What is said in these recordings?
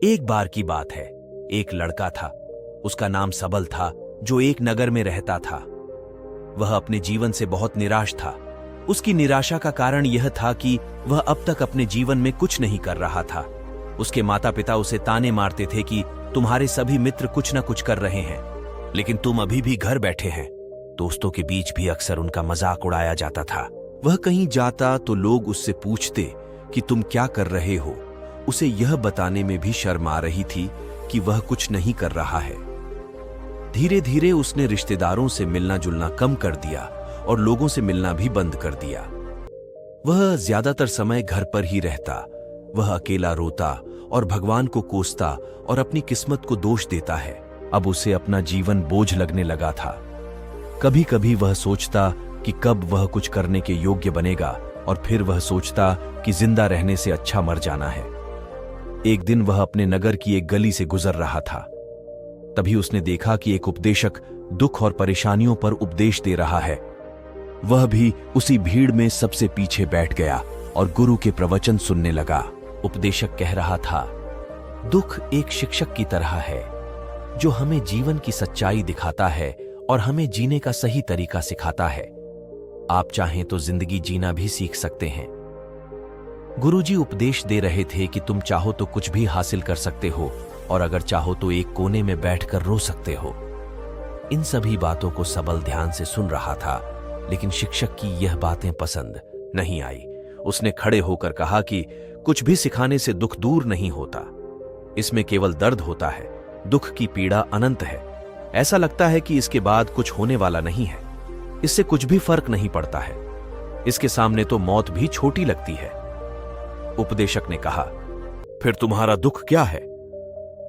एक बार की बात है। एक लड़का था, उसका नाम सबल था, जो एक नगर में रहता था। वह अपने जीवन से बहुत निराश था। उसकी निराशा का कारण यह था कि वह अब तक अपने जीवन में कुछ नहीं कर रहा था। उसके माता पिता उसे ताने मारते थे कि तुम्हारे सभी मित्र कुछ न कुछ कर रहे हैं, लेकिन तुम अभी भी घर बैठे हैं। दोस्तों के बीच भी अक्सर उनका मजाक उड़ाया जाता था। वह कहीं जाता तो लोग उससे पूछते कि तुम क्या कर रहे हो। उसे यह बताने में भी शर्म आ रही थी कि वह कुछ नहीं कर रहा है। धीरे धीरे उसने रिश्तेदारों से मिलना जुलना कम कर दिया और लोगों से मिलना भी बंद कर दिया। वह ज्यादातर समय घर पर ही रहता। वह अकेला रोता और भगवान को कोसता और अपनी किस्मत को दोष देता है। अब उसे अपना जीवन बोझ लगने लगा था। कभी कभी वह सोचता कि कब वह कुछ करने के योग्य बनेगा, और फिर वह सोचता कि जिंदा रहने से अच्छा मर जाना है। एक दिन वह अपने नगर की एक गली से गुजर रहा था। तभी उसने देखा कि एक उपदेशक दुख और परेशानियों पर उपदेश दे रहा है। वह भी उसी भीड़ में सबसे पीछे बैठ गया और गुरु के प्रवचन सुनने लगा। उपदेशक कह रहा था, दुख एक शिक्षक की तरह है जो हमें जीवन की सच्चाई दिखाता है और हमें जीने का सही तरीका सिखाता है। आप चाहें तो जिंदगी जीना भी सीख सकते हैं। गुरुजी उपदेश दे रहे थे कि तुम चाहो तो कुछ भी हासिल कर सकते हो, और अगर चाहो तो एक कोने में बैठकर रो सकते हो। इन सभी बातों को सबल ध्यान से सुन रहा था, लेकिन शिक्षक की यह बातें पसंद नहीं आई। उसने खड़े होकर कहा कि कुछ भी सिखाने से दुख दूर नहीं होता, इसमें केवल दर्द होता है। दुख की पीड़ा अनंत है। ऐसा लगता है कि इसके बाद कुछ होने वाला नहीं है। इससे कुछ भी फर्क नहीं पड़ता है। इसके सामने तो मौत भी छोटी लगती है। उपदेशक ने कहा, फिर तुम्हारा दुख क्या है?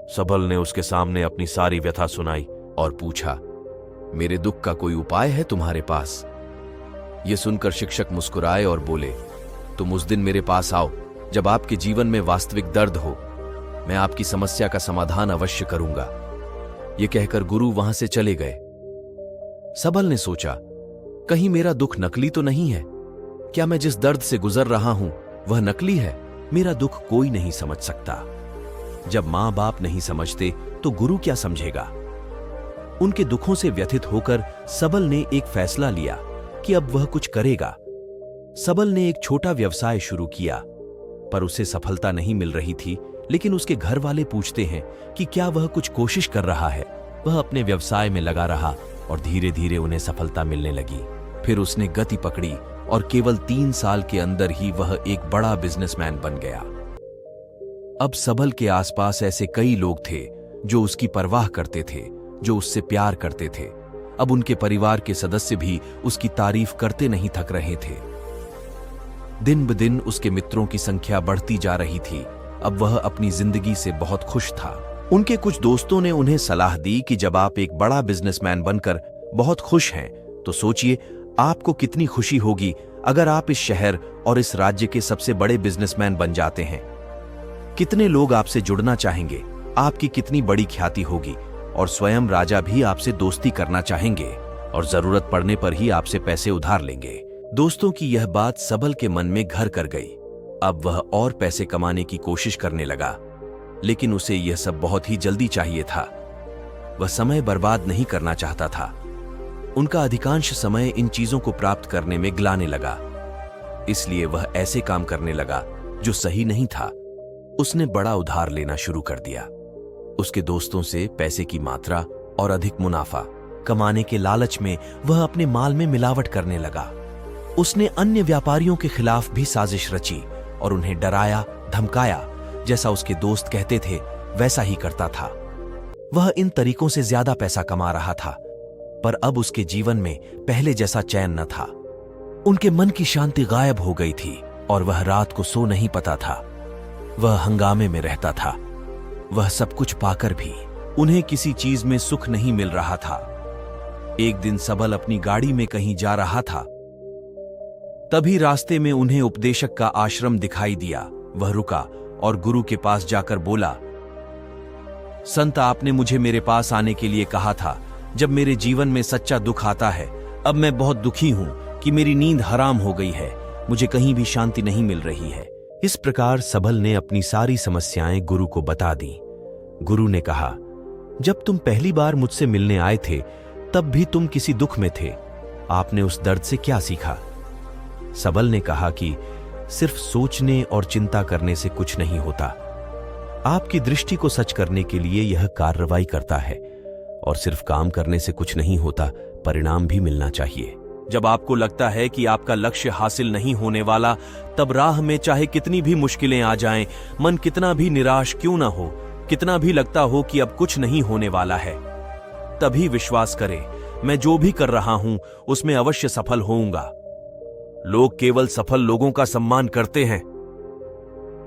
सबल ने उसके सामने अपनी सारी व्यथा सुनाई और पूछा, मेरे दुख का कोई उपाय है तुम्हारे पास? यह सुनकर शिक्षक मुस्कुराए और बोले, तुम उस दिन मेरे पास आओ जब आपके जीवन में वास्तविक दर्द हो। मैं आपकी समस्या का समाधान अवश्य करूंगा। यह कहकर गुरु वहां से चले गए। सबल ने सोचा, कहीं मेरा दुख नकली तो नहीं है? क्या मैं जिस दर्द से गुजर रहा हूं वह नकली है? मेरा दुख कोई नहीं समझ सकता। जब मां बाप नहीं समझते तो गुरु क्या समझेगा? उनके दुखों से व्यथित होकर सबल ने एक फैसला लिया कि अब वह कुछ करेगा। सबल ने एक छोटा व्यवसाय शुरू किया, पर उसे सफलता नहीं मिल रही थी। लेकिन उसके घर वाले पूछते हैं कि क्या वह कुछ कोशिश कर रहा है। वह अपने व्यवसाय में लगा रहा और धीरे धीरे उन्हें सफलता मिलने लगी। फिर उसने गति पकड़ी और केवल 3 साल के अंदर ही वह एक बड़ा बिजनेसमैन बन गया। अब सबल के आसपास ऐसे कई लोग थे जो उसकी परवाह करते थे, जो उससे प्यार करते थे। अब उनके परिवार के सदस्य भी उसकी तारीफ करते नहीं थक रहे थे। दिन ब दिन उसके मित्रों की संख्या बढ़ती जा रही थी। अब वह अपनी जिंदगी से बहुत खुश था। उनके कुछ दोस्तों ने उन्हें सलाह दी कि जब आप एक बड़ा बिजनेसमैन बनकर बहुत खुश हैं, तो सोचिए आपको कितनी खुशी होगी अगर आप इस शहर और इस राज्य के सबसे बड़े बिजनेसमैन बन जाते हैं। कितने लोग आपसे जुड़ना चाहेंगे, आपकी कितनी बड़ी ख्याति होगी, और स्वयं राजा भी आपसे दोस्ती करना चाहेंगे और जरूरत पड़ने पर ही आपसे पैसे उधार लेंगे। दोस्तों की यह बात सबल के मन में घर कर गई। अब वह और पैसे कमाने की कोशिश करने लगा, लेकिन उसे यह सब बहुत ही जल्दी चाहिए था। वह समय बर्बाद नहीं करना चाहता था। उनका अधिकांश समय इन चीजों को प्राप्त करने में गलाने लगा। इसलिए वह ऐसे काम करने लगा जो सही नहीं था। उसने बड़ा उधार लेना शुरू कर दिया। उसके दोस्तों से पैसे की मात्रा और अधिक मुनाफा कमाने के लालच में वह अपने माल में मिलावट करने लगा। उसने अन्य व्यापारियों के खिलाफ भी साजिश रची और उन्हें डराया धमकाया। जैसा उसके दोस्त कहते थे वैसा ही करता था। वह इन तरीकों से ज्यादा पैसा कमा रहा था, पर अब उसके जीवन में पहले जैसा चैन न था। उनके मन की शांति गायब हो गई थी और वह रात को सो नहीं पाता था। वह हंगामे में रहता था। वह सब कुछ पाकर भी उन्हें किसी चीज में सुख नहीं मिल रहा था। एक दिन सबल अपनी गाड़ी में कहीं जा रहा था। तभी रास्ते में उन्हें उपदेशक का आश्रम दिखाई दिया। वह रुका और गुरु के पास जाकर बोला, संत, आपने मुझे मेरे पास आने के लिए कहा था जब मेरे जीवन में सच्चा दुख आता है। अब मैं बहुत दुखी हूं कि मेरी नींद हराम हो गई है। मुझे कहीं भी शांति नहीं मिल रही है। इस प्रकार सबल ने अपनी सारी समस्याएं गुरु को बता दी। गुरु ने कहा, जब तुम पहली बार मुझसे मिलने आए थे तब भी तुम किसी दुख में थे। आपने उस दर्द से क्या सीखा? सबल ने कहा कि सिर्फ सोचने और चिंता करने से कुछ नहीं होता। आपकी दृष्टि को सच करने के लिए यह कार्रवाई करता है, और सिर्फ काम करने से कुछ नहीं होता, परिणाम भी मिलना चाहिए। जब आपको लगता है कि आपका लक्ष्य हासिल नहीं होने वाला, तब राह में चाहे कितनी भी मुश्किलें आ जाएं, मन कितना भी निराश क्यों ना हो, कितना भी लगता हो कि अब कुछ नहीं होने वाला है, तभी विश्वास करें, मैं जो भी कर रहा हूं उसमें अवश्य सफल होऊंगा। लोग केवल सफल लोगों का सम्मान करते हैं।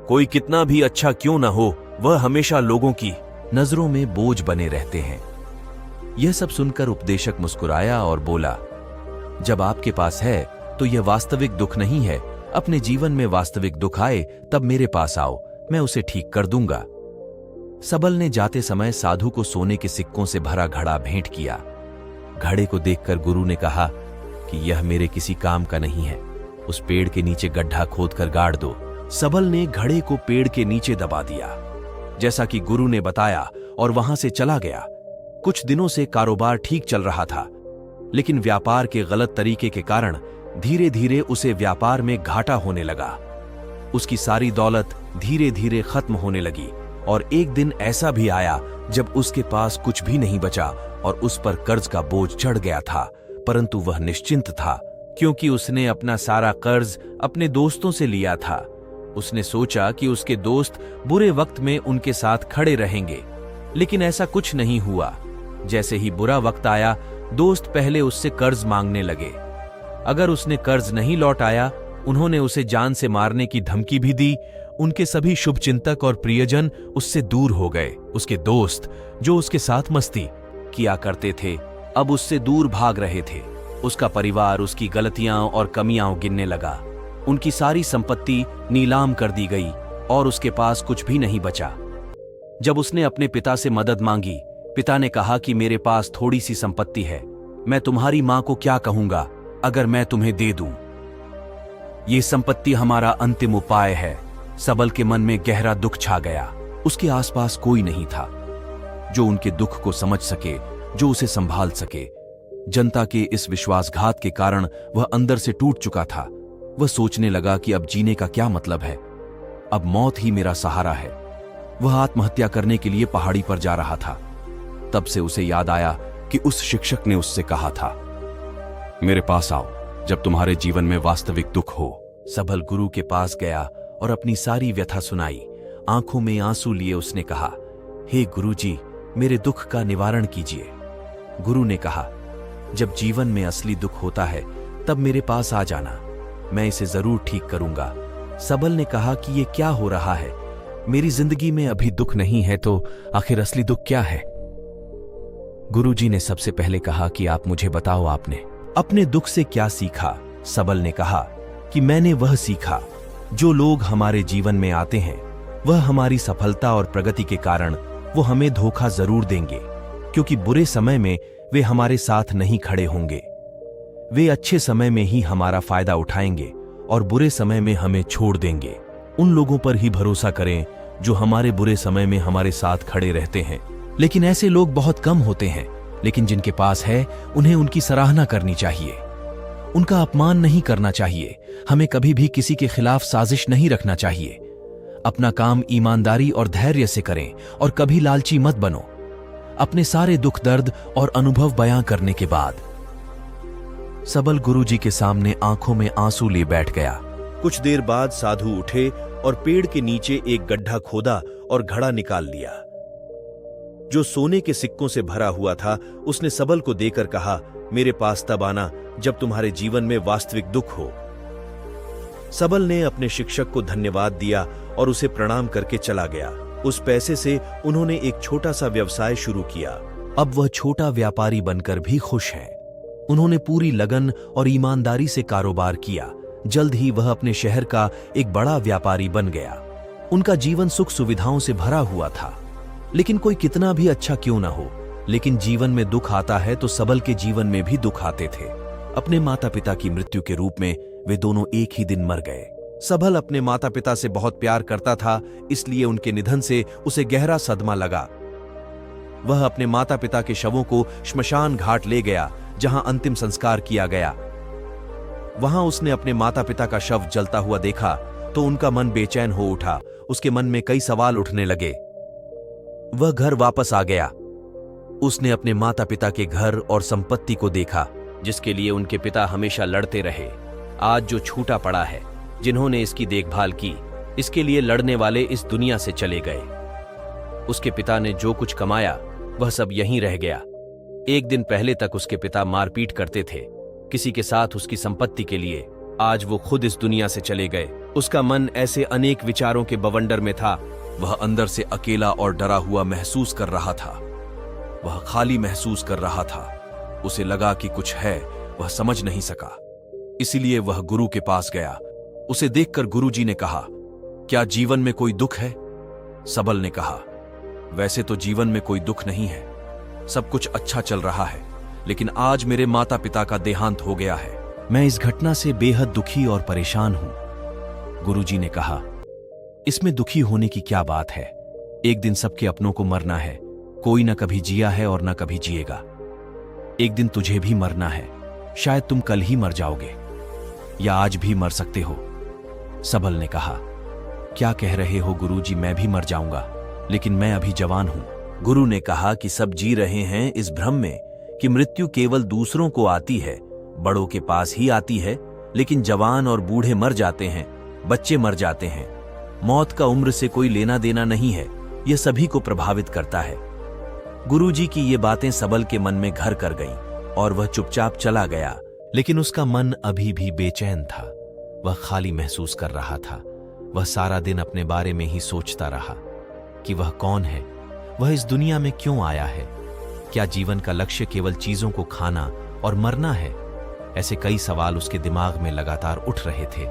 कोई कितना भी अच्छा क्यों ना हो, वह हमेशा लोगों की नजरों में बोझ बने रहते हैं। यह सब सुनकर उपदेशक मुस्कुराया और बोला, जब आपके पास है तो यह वास्तविक दुख नहीं है। अपने जीवन में वास्तविक दुख आए तब मेरे पास आओ, मैं उसे ठीक कर दूंगा। सबल ने जाते समय साधु को सोने के सिक्कों से भरा घड़ा भेंट किया। घड़े को देखकर गुरु ने कहा कि यह मेरे किसी काम का नहीं है, उस पेड़ के नीचे गड्ढा खोदकर गाड़ दो। सबल ने घड़े को पेड़ के नीचे दबा दिया, जैसा कि गुरु ने बताया, और वहां से चला गया। कुछ दिनों से कारोबार ठीक चल रहा था, लेकिन व्यापार के गलत तरीके के कारण धीरे धीरे उसे व्यापार में घाटा होने लगा। उसकी सारी दौलत धीरे धीरे खत्म होने लगी, और एक दिन ऐसा भी आया जब उसके पास कुछ भी नहीं बचा और उस पर कर्ज का बोझ चढ़ गया था। परंतु वह निश्चिंत था, क्योंकि उसने अपना सारा कर्ज अपने दोस्तों से लिया था। उसने सोचा कि उसके दोस्त बुरे वक्त में उनके साथ खड़े रहेंगे, लेकिन ऐसा कुछ नहीं हुआ। जैसे ही बुरा वक्त आया, दोस्त पहले उससे कर्ज मांगने लगे। अगर उसने कर्ज नहीं लौटाया, उन्होंने उसे जान से मारने की धमकी भी दी। उनके सभी शुभचिंतक और प्रियजन उससे दूर हो गए। उसके दोस्त, जो उसके साथ मस्ती किया करते थे, अब उससे दूर भाग रहे थे। उसका परिवार उसकी गलतियां और कमियां गिनने लगा। उनकी सारी संपत्ति नीलाम कर दी गई और उसके पास कुछ भी नहीं बचा। जब उसने अपने पिता से मदद मांगी, पिता ने कहा कि मेरे पास थोड़ी सी संपत्ति है, मैं तुम्हारी मां को क्या कहूंगा अगर मैं तुम्हें दे दूं? ये संपत्ति हमारा अंतिम उपाय है। सबल के मन में गहरा दुख छा गया। उसके आसपास कोई नहीं था जो उनके दुख को समझ सके, जो उसे संभाल सके। जनता के इस विश्वासघात के कारण वह अंदर से टूट चुका था। वह सोचने लगा कि अब जीने का क्या मतलब है, अब मौत ही मेरा सहारा है। वह आत्महत्या करने के लिए पहाड़ी पर जा रहा था। तब से उसे याद आया कि उस शिक्षक ने उससे कहा था, मेरे पास आओ जब तुम्हारे जीवन में वास्तविक दुख हो। सबल गुरु के पास गया और अपनी सारी व्यथा सुनाई। आंखों में आंसू लिए उसने कहा, हे गुरुजी, मेरे दुख का निवारण कीजिए। गुरु ने कहा, जब जीवन में असली दुख होता है तब मेरे पास आ जाना, मैं इसे जरूर ठीक करूंगा। सबल ने कहा कि ये क्या हो रहा है, मेरी जिंदगी में अभी दुख नहीं है तो आखिर असली दुख क्या है? गुरुजी ने सबसे पहले कहा कि आप मुझे बताओ, आपने अपने दुख से क्या सीखा? सबल ने कहा कि मैंने वह सीखा, जो लोग हमारे जीवन में आते हैं वह हमारी सफलता और प्रगति के कारण वो हमें धोखा जरूर देंगे, क्योंकि बुरे समय में वे हमारे साथ नहीं खड़े होंगे। वे अच्छे समय में ही हमारा फायदा उठाएंगे और बुरे समय में हमें छोड़ देंगे। उन लोगों पर ही भरोसा करें जो हमारे बुरे समय में हमारे साथ खड़े रहते हैं। लेकिन ऐसे लोग बहुत कम होते हैं, लेकिन जिनके पास है उन्हें उनकी सराहना करनी चाहिए, उनका अपमान नहीं करना चाहिए। हमें कभी भी किसी के खिलाफ साजिश नहीं रखना चाहिए। अपना काम ईमानदारी और धैर्य से करें और कभी लालची मत बनो। अपने सारे दुख दर्द और अनुभव बयां करने के बाद सबल गुरुजी के सामने आंखों में आंसू ले बैठ गया। कुछ देर बाद साधु उठे और पेड़ के नीचे एक गड्ढा खोदा और घड़ा निकाल लिया, जो सोने के सिक्कों से भरा हुआ था। उसने सबल को देकर कहा, मेरे पास तब आना जब तुम्हारे जीवन में वास्तविक दुख हो। सबल ने अपने शिक्षक को धन्यवाद दिया और उसे प्रणाम करके चला गया। उस पैसे से उन्होंने एक छोटा सा व्यवसाय शुरू किया। अब वह छोटा व्यापारी बनकर भी खुश हैं। उन्होंने पूरी लगन और ईमानदारी से कारोबार किया। जल्द ही वह अपने शहर का एक बड़ा व्यापारी बन गया। उनका जीवन सुख सुविधाओं से भरा हुआ था। लेकिन कोई कितना भी अच्छा क्यों ना हो, लेकिन जीवन में दुख आता है तो सबल के जीवन में भी दुख आते थे। अपने माता पिता की मृत्यु के रूप में वे दोनों एक ही दिन मर गए। सबल अपने माता पिता से बहुत प्यार करता था, इसलिए उनके निधन से उसे गहरा सदमा लगा। वह अपने माता पिता के शवों को श्मशान घाट ले गया, जहां अंतिम संस्कार किया गया। वहां उसने अपने माता पिता का शव जलता हुआ देखा तो उनका मन बेचैन हो उठा। उसके मन में कई सवाल उठने लगे। वह घर वापस आ गया। उसने अपने माता पिता के घर और संपत्ति को देखा, जिसके लिए उनके पिता हमेशा लड़ते रहे। आज जो छूटा पड़ा है, जिन्होंने इसकी देखभाल की, इसके लिए लड़ने वाले इस दुनिया से चले गए। उसके पिता ने जो कुछ कमाया वह सब यहीं रह गया। एक दिन पहले तक उसके पिता मारपीट करते थे किसी के साथ उसकी संपत्ति के लिए। आज वो खुद इस दुनिया से चले गए। उसका मन ऐसे अनेक विचारों के बवंडर में था। वह अंदर से अकेला और डरा हुआ महसूस कर रहा था। वह खाली महसूस कर रहा था। उसे लगा कि कुछ है, वह समझ नहीं सका। इसीलिए वह गुरु के पास गया। उसे देखकर गुरुजी ने कहा, क्या जीवन में कोई दुख है? सबल ने कहा, वैसे तो जीवन में कोई दुख नहीं है, सब कुछ अच्छा चल रहा है, लेकिन आज मेरे माता पिता का देहांत हो गया है। मैं इस घटना से बेहद दुखी और परेशान हूं। गुरुजी ने कहा, इसमें दुखी होने की क्या बात है? एक दिन सबके अपनों को मरना है। कोई न कभी जिया है और न कभी जिएगा। एक दिन तुझे भी मरना है। शायद तुम कल ही मर जाओगे या आज भी मर सकते हो। सबल ने कहा, क्या कह रहे हो गुरुजी? मैं भी मर जाऊंगा, लेकिन मैं अभी जवान हूं। गुरु ने कहा कि सब जी रहे हैं इस भ्रम में कि मृत्यु केवल दूसरों को आती है, बड़ों के पास ही आती है, लेकिन जवान और बूढ़े मर जाते हैं, बच्चे मर जाते हैं। मौत का उम्र से कोई लेना देना नहीं है, यह सभी को प्रभावित करता है। गुरुजी की ये बातें सबल के मन में घर कर गईं और वह चुपचाप चला गया। लेकिन उसका मन अभी भी बेचैन था। वह खाली महसूस कर रहा था। वह सारा दिन अपने बारे में ही सोचता रहा कि वह कौन है, वह इस दुनिया में क्यों आया है, क्या जीवन का लक्ष्य केवल चीजों को खाना और मरना है? ऐसे कई सवाल उसके दिमाग में लगातार उठ रहे थे,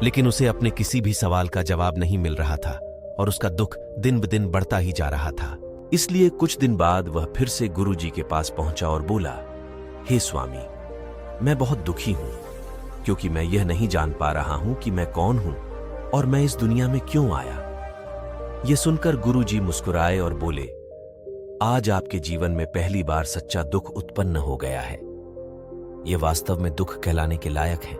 लेकिन उसे अपने किसी भी सवाल का जवाब नहीं मिल रहा था और उसका दुख दिन ब दिन बढ़ता ही जा रहा था। इसलिए कुछ दिन बाद वह फिर से गुरुजी के पास पहुंचा और बोला, हे स्वामी, मैं बहुत दुखी हूं, क्योंकि मैं यह नहीं जान पा रहा हूं कि मैं कौन हूं और मैं इस दुनिया में क्यों आया। यह सुनकर गुरुजी मुस्कुराए और बोले, आज आपके जीवन में पहली बार सच्चा दुख उत्पन्न हो गया है। यह वास्तव में दुख कहलाने के लायक है।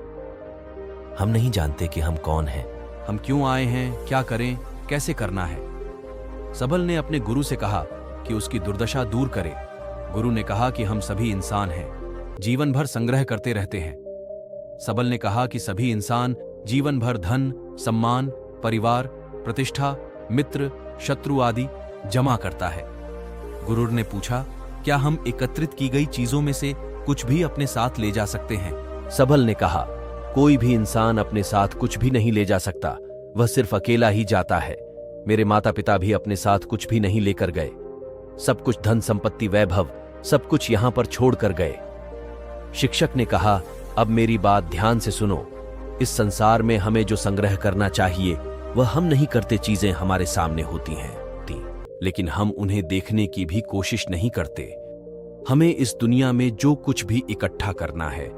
हम नहीं जानते कि हम कौन हैं, हम क्यों आए हैं, क्या करें, कैसे करना है। सबल ने अपने गुरु से कहा कि उसकी दुर्दशा दूर करे। गुरु ने कहा कि हम सभी इंसान हैं, जीवन भर संग्रह करते रहते हैं। सबल ने कहा कि सभी इंसान जीवन भर धन, सम्मान, परिवार, प्रतिष्ठा, मित्र, शत्रु आदि जमा करता है। गुरु ने पूछा, क्या हम एकत्रित की गई चीजों में से कुछ भी अपने साथ ले जा सकते हैं? सबल ने कहा, कोई भी इंसान अपने साथ कुछ भी नहीं ले जा सकता, वह सिर्फ अकेला ही जाता है। मेरे माता पिता भी अपने साथ कुछ भी नहीं लेकर गए। सब कुछ धन संपत्ति वैभव सब कुछ यहां पर छोड़ कर गए। शिक्षक ने कहा, अब मेरी बात ध्यान से सुनो। इस संसार में हमें जो संग्रह करना चाहिए वह हम नहीं करते। चीजें हमारे सामने होती हैं, लेकिन हम उन्हें देखने की भी कोशिश नहीं करते। हमें इस दुनिया में जो कुछ भी इकट्ठा करना है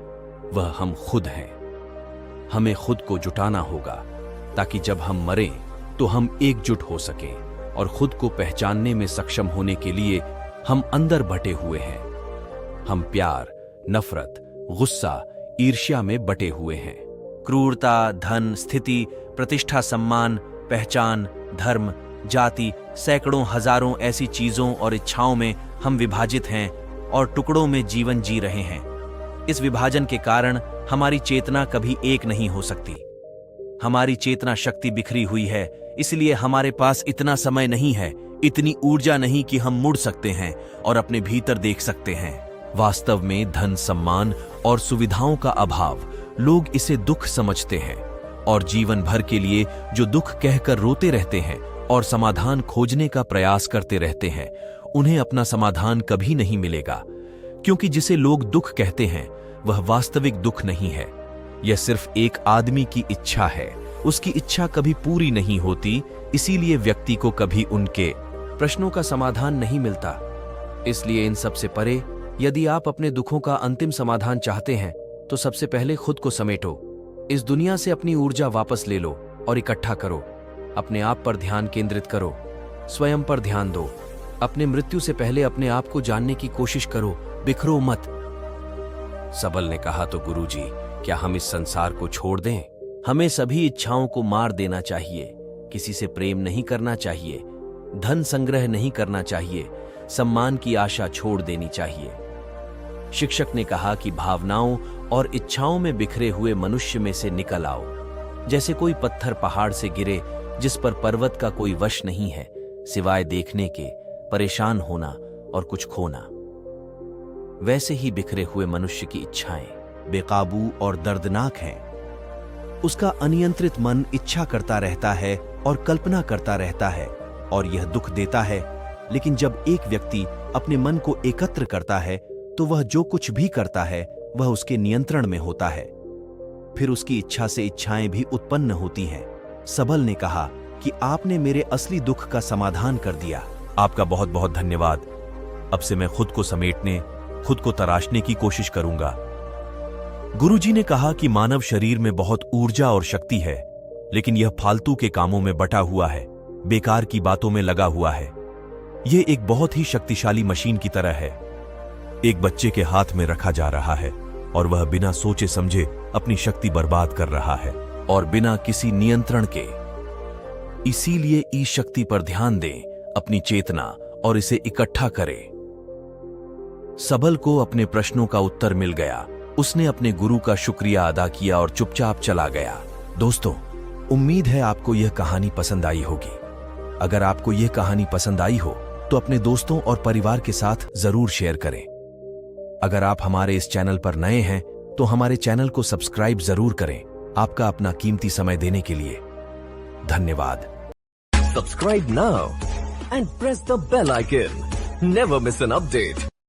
वह हम खुद हैं। हमें खुद को जुटाना होगा ताकि जब हम मरें तो हम एकजुट हो सकें, और खुद को पहचानने में सक्षम होने के लिए हम अंदर बटे हुए हैं। हम प्यार, नफरत, गुस्सा, ईर्ष्या में बटे हुए हैं। क्रूरता, धन, स्थिति, प्रतिष्ठा, सम्मान, पहचान, धर्म, जाति, सैकड़ों हजारों ऐसी चीजों और इच्छाओं में हम विभाजित हैं और टुकड़ों में जीवन जी रहे हैं। इस विभाजन के कारण हमारी चेतना कभी एक नहीं हो सकती। हमारी चेतना शक्ति बिखरी हुई है, इसलिए हमारे पास इतना समय नहीं है, इतनी ऊर्जा नहीं कि हम मुड़ सकते हैं और अपने भीतर देख सकते हैं। वास्तव में धन, सम्मान और सुविधाओं का अभाव, लोग इसे दुख समझते हैं और जीवन भर के लिए जो दुख कहकर रोते रहते हैं और समाधान खोजने का प्रयास करते रहते हैं, उन्हें अपना समाधान कभी नहीं मिलेगा, क्योंकि जिसे लोग दुख कहते हैं वह वास्तविक दुख नहीं है। यह सिर्फ एक आदमी की इच्छा है। उसकी इच्छा कभी पूरी नहीं होती, इसीलिए व्यक्ति को कभी उनके प्रश्नों का समाधान नहीं मिलता। इसलिए इन सब से परे, यदि आप अपने दुखों का अंतिम समाधान चाहते हैं तो सबसे पहले खुद को समेटो। इस दुनिया से अपनी ऊर्जा वापस ले लो और इकट्ठा करो। अपने आप पर ध्यान केंद्रित करो, स्वयं पर ध्यान दो। अपने मृत्यु से पहले अपने आप को जानने की कोशिश करो, बिखरो मत। सबल ने कहा, तो गुरुजी, क्या हम इस संसार को छोड़ दें? हमें सभी इच्छाओं को मार देना चाहिए। किसी से प्रेम नहीं करना चाहिए, धन संग्रह नहीं करना चाहिए, सम्मान की आशा छोड़ देनी चाहिए। शिक्षक ने कहा कि भावनाओं और इच्छाओं में बिखरे हुए मनुष्य में से निकल आओ। जैसे कोई पत्थर पहाड़ से गिरे जिस पर पर्वत का कोई वश नहीं है, सिवाय देखने के परेशान होना और कुछ खोना। वैसे ही बिखरे हुए मनुष्य की इच्छाएं बेकाबू और दर्दनाक हैं। उसका अनियंत्रित मन इच्छा करता रहता है और कल्पना करता रहता है और यह दुख देता है। लेकिन जब एक व्यक्ति अपने मन को एकत्र करता है तो वह जो कुछ भी करता है वह उसके नियंत्रण में होता है। फिर उसकी इच्छा से इच्छाएं भी उत्पन्न होती हैं। सबल ने कहा कि आपने मेरे असली दुख का समाधान कर दिया। आपका बहुत बहुत धन्यवाद। अब से मैं खुद को समेटने, खुद को तराशने की कोशिश करूंगा। गुरुजी ने कहा कि मानव शरीर में बहुत ऊर्जा और शक्ति है, लेकिन यह फालतू के कामों में बटा हुआ है, बेकार की बातों में लगा हुआ है। यह एक बहुत ही शक्तिशाली मशीन की तरह है। एक बच्चे के हाथ में रखा जा रहा है और वह बिना सोचे समझे अपनी शक्ति बर्बाद कर रहा है और बिना किसी नियंत्रण के। इसीलिए इस शक्ति पर ध्यान दें, अपनी चेतना, और इसे इकट्ठा करें। सबल को अपने प्रश्नों का उत्तर मिल गया। उसने अपने गुरु का शुक्रिया अदा किया और चुपचाप चला गया। दोस्तों, उम्मीद है आपको यह कहानी पसंद आई होगी। अगर आपको यह कहानी पसंद आई हो तो अपने दोस्तों और परिवार के साथ जरूर शेयर करें। अगर आप हमारे इस चैनल पर नए हैं तो हमारे चैनल को सब्सक्राइब जरूर करें। आपका अपना कीमती समय देने के लिए धन्यवाद। Subscribe now and press the bell icon. Never miss an update.